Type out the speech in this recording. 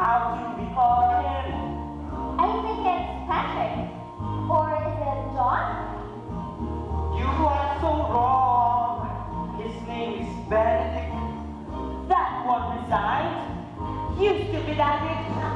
how do we call him? I think it's Patrick. Or is it John? You are so wrong. His name is Benedict. That one resigned. You stupid addict.